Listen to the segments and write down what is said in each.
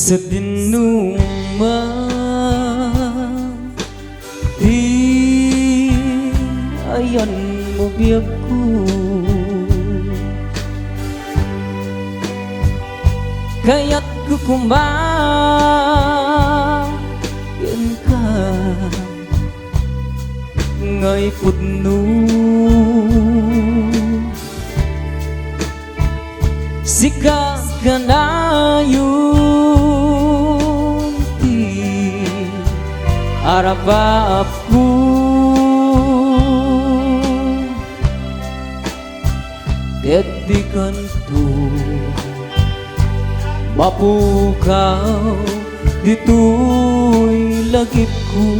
sa dinuma di ayan mo biyag ko kaya't kukumayan ka ngay pudno sika ka na yun di arapap ko ket di kanto mapukaw dito'y lagip ko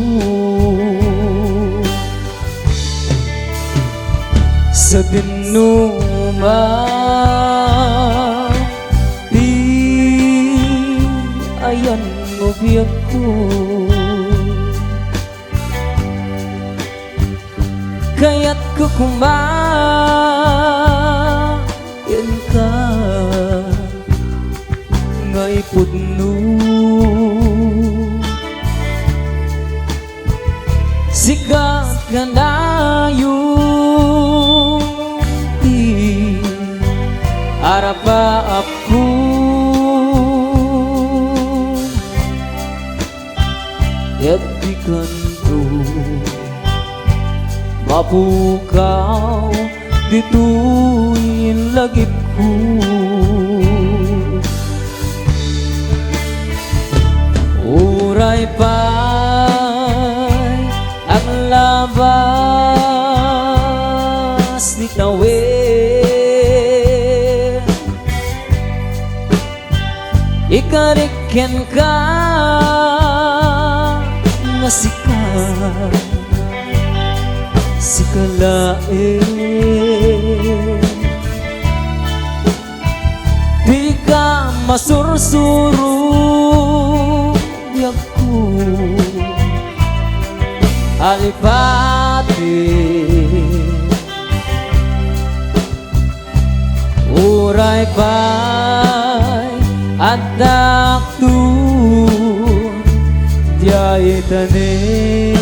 sa dinuma di ayan mo biyag ko kaya't kukumayan ka ngay pudno sikat ka na yung di arapa ako at di kanto mapukaw dito'y lagip ko uray pa'y ang labas ni tawid ikarikyan ka nga sikalain di ka masursuro alipati uray pa'y adak tun diay tanin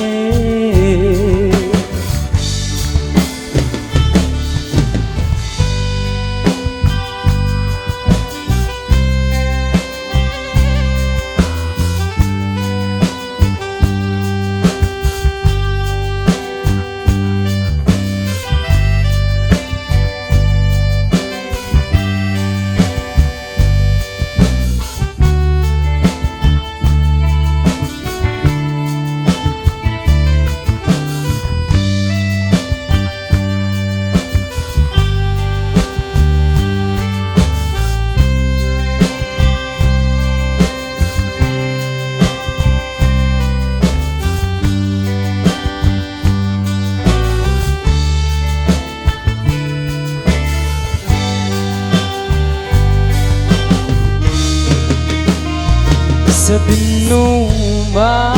sa dinuma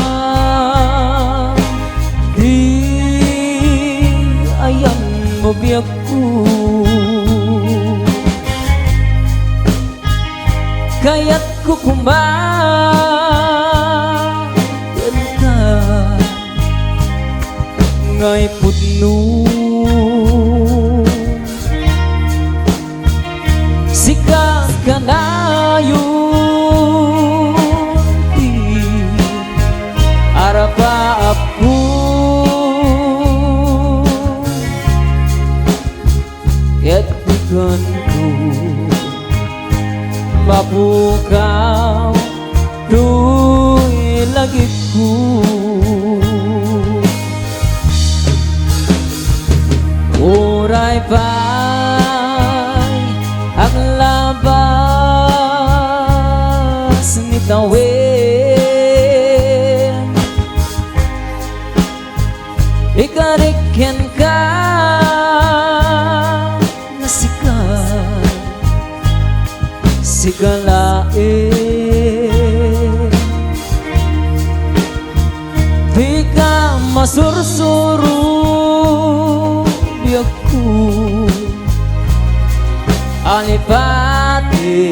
di ayan mo biyag ko kaya't kukumayan ka ngay pudno sikat ka na yun arapa aku ket diganku mapukaw du'y lagipku uray pa'y ang labas ni tawid ikarikyan ka na sikalain di ka masursuro biyag ko alipati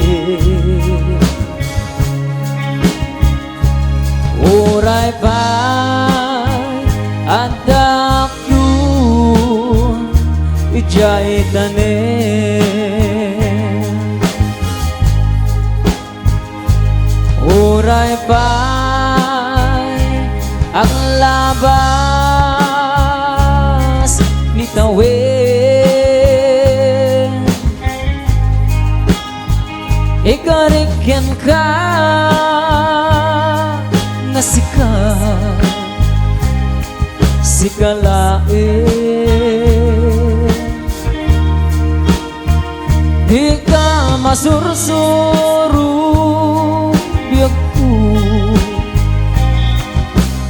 Ijay tanim Uray pa'y ang labas ni tawin Ikarikyan ka na sikalain Di ka masursuro biyag ko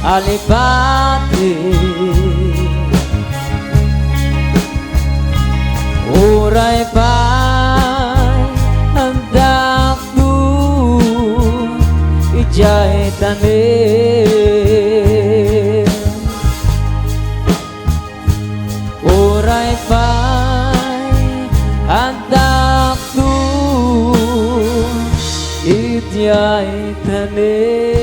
alipati Uray pa'y handak ko ijay tanim Uray pa'y handak ko ijay tanim